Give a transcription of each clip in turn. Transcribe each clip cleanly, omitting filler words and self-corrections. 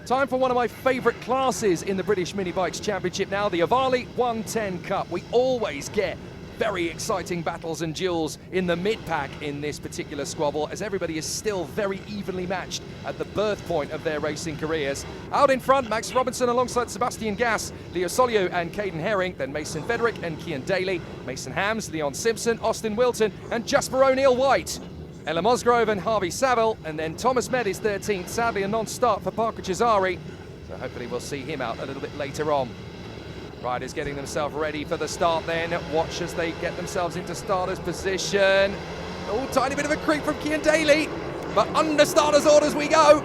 Time for one of my favourite classes in the British Minibikes Championship now, the Ohvale 110 Cup. We always get very exciting battles and duels in the mid-pack in this particular squabble, as everybody is still very evenly matched at the birth point of their racing careers. Out in front, Max Robinson alongside Sebastian Gass, Leo Solio and Caden Herring, then Mason Federick and Cian Daly, Mason Hams, Leon Simpson, Austin Wilton and Jasper O'Neill White. Ella Musgrove and Harvey Saville, and then Thomas Med is 13th, sadly a non-start for Parker Cesari, so hopefully we'll see him out a little bit later on. Riders getting themselves ready for the start then. Watch as they get themselves into starter's position. Oh, tiny bit of a creep from Cian Daly, but under starter's orders we go.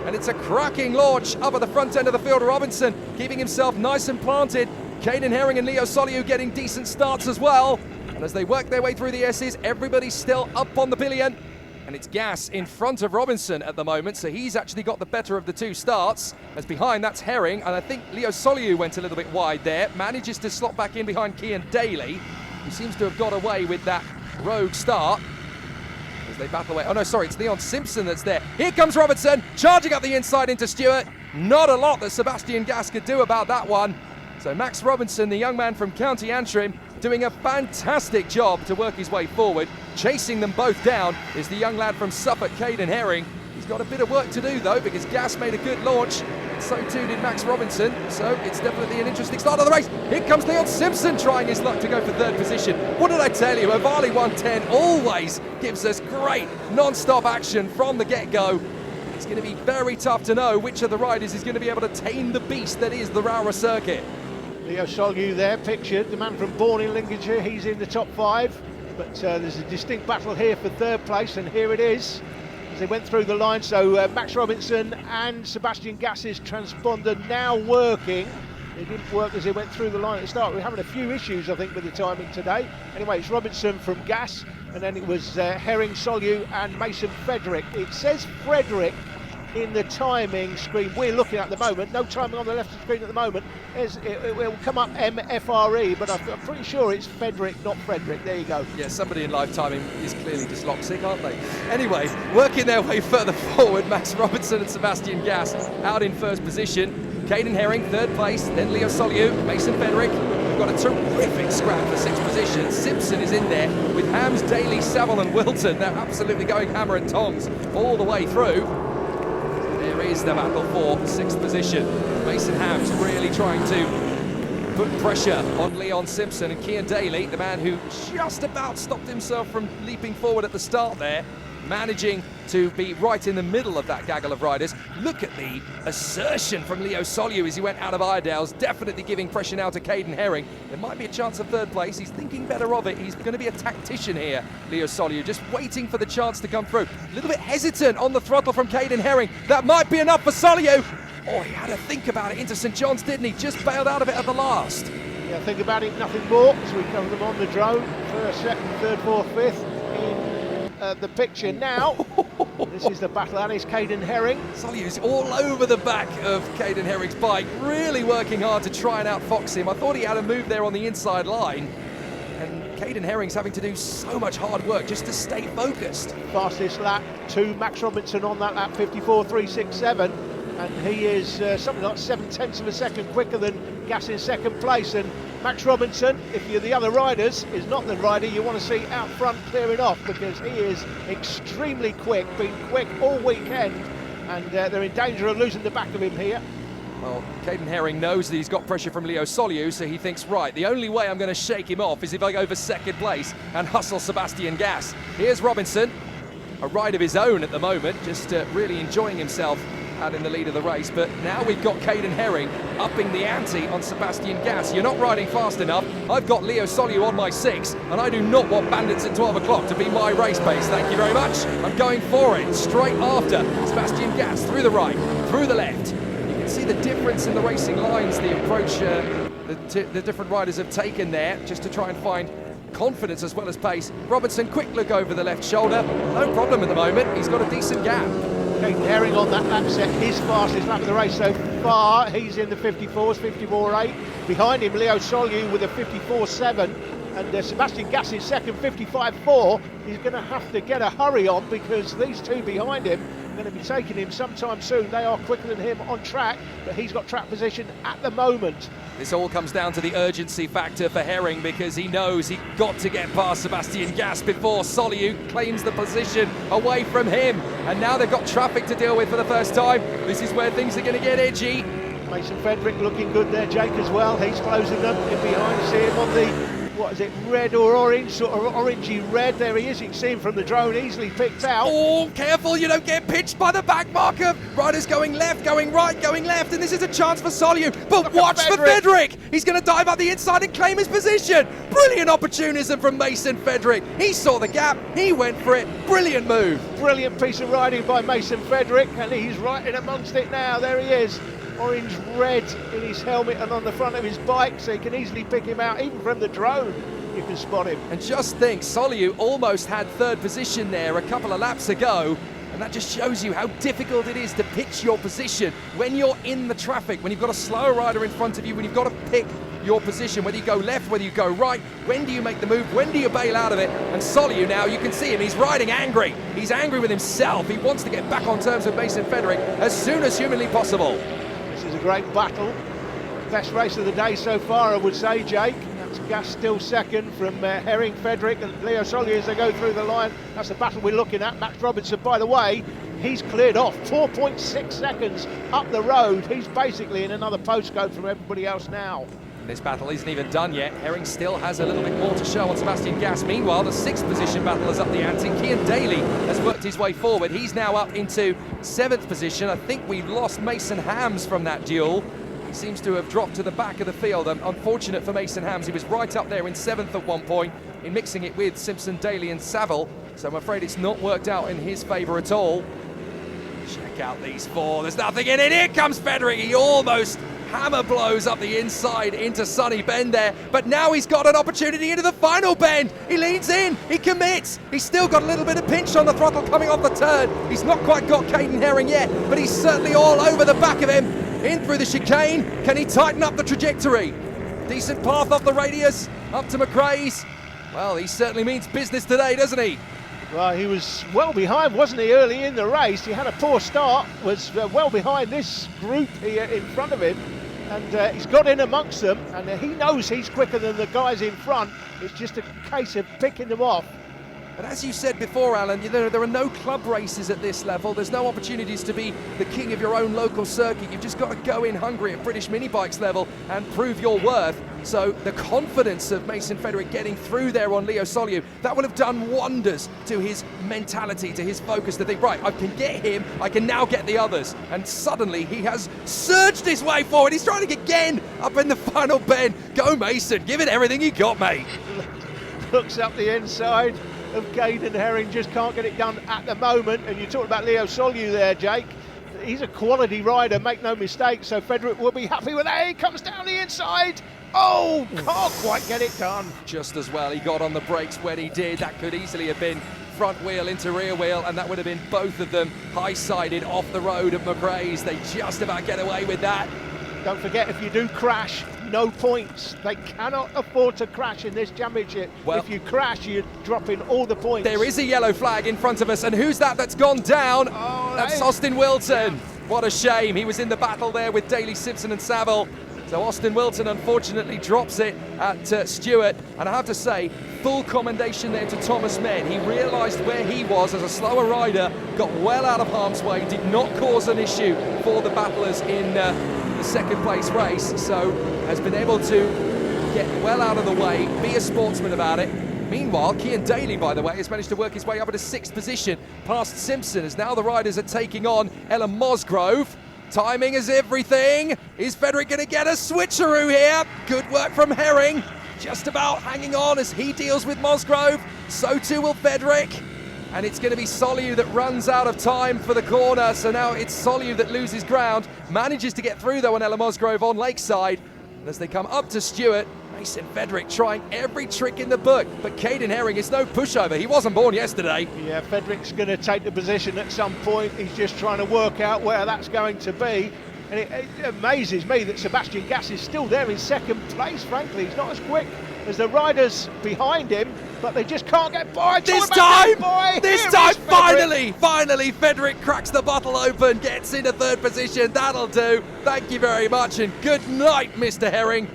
And it's a cracking launch up at the front end of the field. Robinson keeping himself nice and planted. Caden Herring and Leo Solio getting decent starts as well. And as they work their way through the S's, everybody's still up on the pillion. And it's Gass in front of Robinson at the moment, so he's actually got the better of the two starts. As behind, that's Herring, and I think Leo Solio went a little bit wide there. Manages to slot back in behind Cian Daly, who seems to have got away with that rogue start. As they battle away. Oh no, sorry, it's Leon Simpson that's there. Here comes Robinson, charging up the inside into Stewart. Not a lot that Sebastian Gass could do about that one. So Max Robinson, the young man from County Antrim, doing a fantastic job to work his way forward. Chasing them both down is the young lad from Suffolk, Caden Herring. He's got a bit of work to do though, because Gass made a good launch, and so too did Max Robinson. So it's definitely an interesting start of the race. Here comes Leon Simpson trying his luck to go for third position. What did I tell you? Ohvale 110 always gives us great non-stop action from the get-go. It's going to be very tough to know which of the riders is going to be able to tame the beast that is the Rowra circuit. Leo Solio there, pictured, the man from Bourne in Lincolnshire, he's in the top five. But there's a distinct battle here for third place, and here it is as they went through the line. So Max Robinson and Sebastian Gass's transponder now working. It didn't work as they went through the line at the start. We're having a few issues, I think, with the timing today. Anyway, it's Robinson from Gass, and then it was Herring, Solio and Mason Federick. It says Frederick in the timing screen we're looking at the moment. No timing on the left of the screen at the moment. It will come up MFRE, but I'm pretty sure it's Federick, not Frederick. There you go. Yeah, somebody in live timing is clearly dyslexic, aren't they? Anyway, working their way further forward, Max Robinson and Sebastian Gass out in first position. Caden Herring, third place, then Leo Solio, Mason Federick. We've got a terrific scrap for sixth position. Simpson is in there with Hams, Daly, Saville and Wilton. They're absolutely going hammer and tongs all the way through. There is the battle for sixth position. Mason Hams really trying to put pressure on Leon Simpson, and Cian Daly, the man who just about stopped himself from leaping forward at the start there, managing to be right in the middle of that gaggle of riders. Look at the assertion from Leo Solio as he went out of Iredale's, definitely giving pressure now to Caden Herring. There might be a chance of third place. He's thinking better of it. He's going to be a tactician here, Leo Solio, just waiting for the chance to come through. A little bit hesitant on the throttle from Caden Herring. That might be enough for Solio. Oh, he had to think about it into St John's, didn't he? Just bailed out of it at the last. Yeah, think about it, nothing more. So we cover them on the drone. First, second, third, fourth, fifth in the picture now. This is the battle, and it's Caden Herring. Solio's all over the back of Caden Herring's bike, really working hard to try and outfox him. I thought he had a move there on the inside line, and Caden Herring's having to do so much hard work just to stay focused. Fastest lap to Max Robinson on that lap, 54.367, and he is something like 0.7 of a second quicker than Gass in second place. And Max Robinson, if you're the other riders, is not the rider you want to see out front clearing off, because he is extremely quick, been quick all weekend, and they're in danger of losing the back of him here. Well, Caden Herring knows that he's got pressure from Leo Solio, so he thinks, right, the only way I'm going to shake him off is if I go for second place and hustle Sebastian Gass. Here's Robinson, a ride of his own at the moment, just really enjoying himself out in the lead of the race. But now we've got Caden Herring upping the ante on Sebastian Gass. You're not riding fast enough. I've got Leo Solio on my 6, and I do not want Bandits at 12 o'clock to be my race pace. Thank you very much. I'm going for it. Straight after Sebastian Gass, through the right, through the left. You can see the difference in the racing lines, the approach the different riders have taken there, just to try and find confidence as well as pace. Robinson, quick look over the left shoulder. No problem at the moment. He's got a decent gap. Caden Herring on that lap set, his fastest lap of the race so far. He's in the 54s, 54.8. Behind him, Leo Solio with a 54.7. And Sebastian Gass is second, 55.4. He's going to have to get a hurry on, because these two behind him going to be taking him sometime soon. They are quicker than him on track, but he's got track position at the moment. This all comes down to the urgency factor for Herring, because he knows he's got to get past Sebastian Gas before Soliu claims the position away from him. And now they've got traffic to deal with for the first time. This is where things are going to get edgy. Mason Frederick looking good there, Jake, as well. He's closing them in behind. See him on the, what is it, red or orange, sort of orangey red. There he is. You can see him from the drone, easily picked out. Oh, careful, you don't get pitched by the back marker. Riders going left, going right, going left, and this is a chance for Soliu. But watch for Frederick. He's going to dive out the inside and claim his position. Brilliant opportunism from Mason Frederick. He saw the gap, he went for it. Brilliant move. Brilliant piece of riding by Mason Frederick, and he's right in amongst it now. There he is. Orange red in his helmet and on the front of his bike, so you can easily pick him out. Even from the drone, you can spot him. And just think, Soliu almost had third position there a couple of laps ago, and that just shows you how difficult it is to pitch your position when you're in the traffic, when you've got a slower rider in front of you, when you've got to pick your position, whether you go left, whether you go right, when do you make the move, when do you bail out of it? And Soliu now, you can see him, he's riding angry. He's angry with himself. He wants to get back on terms with Mason Frederick as soon as humanly possible. This is a great battle. Best race of the day so far, I would say, Jake. That's Gas still second from Herring, Frederick and Leo Soliu as they go through the line. That's the battle we're looking at. Max Robinson, by the way, he's cleared off 4.6 seconds up the road. He's basically in another postcode from everybody else now. This battle isn't even done yet. Herring still has a little bit more to show on Sebastian Gas. Meanwhile, the sixth position battle is up the ante. Cian Daly has worked his way forward. He's now up into seventh position. I think we lost Mason Hams from that duel. He seems to have dropped to the back of the field. Unfortunate for Mason Hams. He was right up there in seventh at one point, in mixing it with Simpson, Daly and Saville. So I'm afraid it's not worked out in his favour at all. Check out these four. There's nothing in it. Here comes Frederick. He almost hammer blows up the inside into Sunny Bend there, but now he's got an opportunity into the final bend. He leans in, he commits. He's still got a little bit of pinch on the throttle coming off the turn. He's not quite got Caden Herring yet, but he's certainly all over the back of him. In through the chicane. Can he tighten up the trajectory? Decent path off the radius, up to McRae's. Well, he certainly means business today, doesn't he? Well, he was well behind, wasn't he, early in the race? He had a poor start, was well behind this group here in front of him, and he's got in amongst them, and he knows he's quicker than the guys in front. It's just a case of picking them off. But as you said before, Alan, there are no club races at this level. There's no opportunities to be the king of your own local circuit. You've just got to go in hungry at British Minibikes level and prove your worth. So the confidence of Mason Frederick getting through there on Leo Soliu, that will have done wonders to his mentality, to his focus, to think, right, I can get him, I can now get the others. And suddenly he has surged his way forward. He's trying to get again up in the final bend. Go Mason, give it everything you got, mate. Looks up the inside of Caden Herring, just can't get it done at the moment. And you talked about Leo Soliu there, Jake. He's a quality rider, make no mistake, so Frederick will be happy with that. He comes down the inside. Oh, can't quite get it done. Just as well he got on the brakes when he did. That could easily have been front wheel into rear wheel, and that would have been both of them high-sided off the road of McRae's. They just about get away with that. Don't forget, if you do crash, no points. They cannot afford to crash in this championship. Well, if you crash, you're dropping all the points. There is a yellow flag in front of us, and who's that's gone down? Oh, that's Austin Wilton. Yeah. What a shame. He was in the battle there with Daly, Simpson and Saville. So Austin Wilton unfortunately drops it at Stewart. And I have to say, full commendation there to Thomas Med. He realised where he was as a slower rider, got well out of harm's way, did not cause an issue for the battlers in the second place race, so has been able to get well out of the way, be a sportsman about it. Meanwhile, Cian Daly, by the way, has managed to work his way up into sixth position past Simpson, as now the riders are taking on Ellen Mosgrove. Timing is everything. Is Frederick going to get a switcheroo here? Good work from Herring. Just about hanging on as he deals with Mosgrove. So too will Frederick. And it's going to be Soliu that runs out of time for the corner. So now it's Soliu that loses ground. Manages to get through, though, on Ellen Mosgrove on Lakeside. And as they come up to Stewart, Mason Frederick trying every trick in the book. But Caden Herring is no pushover. He wasn't born yesterday. Yeah, Frederick's going to take the position at some point. He's just trying to work out where that's going to be. And it amazes me that Sebastian Gas is still there in second place, frankly. He's not as quick as the riders behind him. but they just can't get by. This Finally, finally, Frederick cracks the bottle open, gets into third position. That'll do. Thank you very much, and good night, Mr. Herring.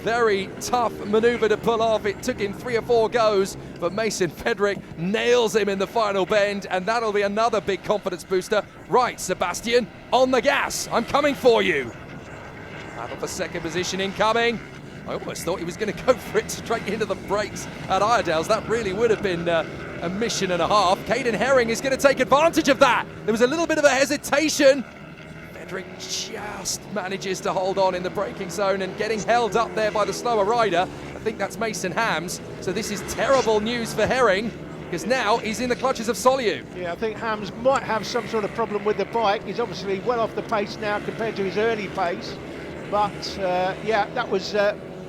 Very tough manoeuvre to pull off. It took him 3 or 4 goes, but Mason Frederick nails him in the final bend, and that'll be another big confidence booster. Right, Sebastian, on the gas. I'm coming for you. Battle for second position incoming. I almost thought he was going to go for it straight into the brakes at Iredale's. That really would have been a mission and a half. Caden Herring is going to take advantage of that. There was a little bit of a hesitation. Frederick just manages to hold on in the braking zone and getting held up there by the slower rider. I think that's Mason Hams. So this is terrible news for Herring, because now he's in the clutches of Soliu. Yeah, I think Hams might have some sort of problem with the bike. He's obviously well off the pace now compared to his early pace. But yeah, that was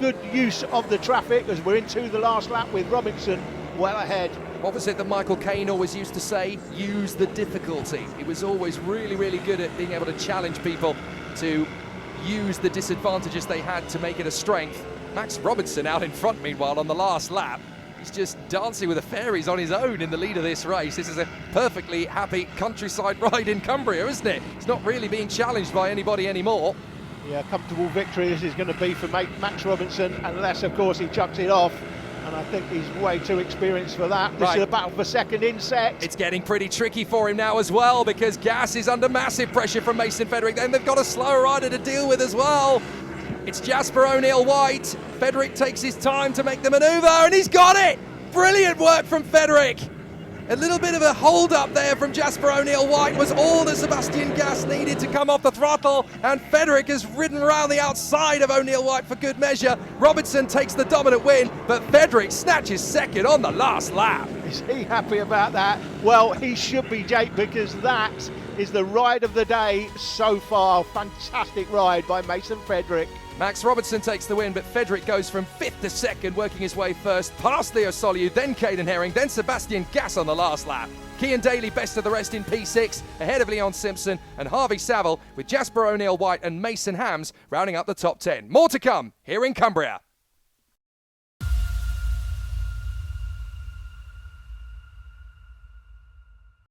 good use of the traffic as we're into the last lap with Robinson well ahead. What was it that Michael Caine always used to say? Use the difficulty. He was always really, really good at being able to challenge people to use the disadvantages they had to make it a strength. Max Robinson out in front, meanwhile, on the last lap. He's just dancing with the fairies on his own in the lead of this race. This is a perfectly happy countryside ride in Cumbria, isn't it? It's not really being challenged by anybody anymore. Yeah, comfortable victory this is going to be for Max Robinson, unless, of course, he chucks it off. And I think he's way too experienced for that. This is a battle for second inset. It's getting pretty tricky for him now as well, because Gas is under massive pressure from Mason Frederick. Then they've got a slower rider to deal with as well. It's Jasper O'Neill-White. Frederick takes his time to make the manoeuvre, and he's got it! Brilliant work from Frederick. A little bit of a hold-up there from Jasper O'Neill-White was all that Sebastian Gas needed to come off the throttle, and Frederick has ridden around the outside of O'Neill-White for good measure. Robinson takes the dominant win, but Frederick snatches second on the last lap. Is he happy about that? Well, he should be, Jake, because that is the ride of the day so far. Fantastic ride by Mason Frederick. Max Robinson takes the win, but Frederick goes from 5th to 2nd, working his way first, past Leo Soliu, then Caden Herring, then Sebastian Gas on the last lap. Cian Daly best of the rest in P6, ahead of Leon Simpson and Harvey Saville, with Jasper O'Neill-White and Mason Hams rounding up the top 10. More to come here in Cumbria.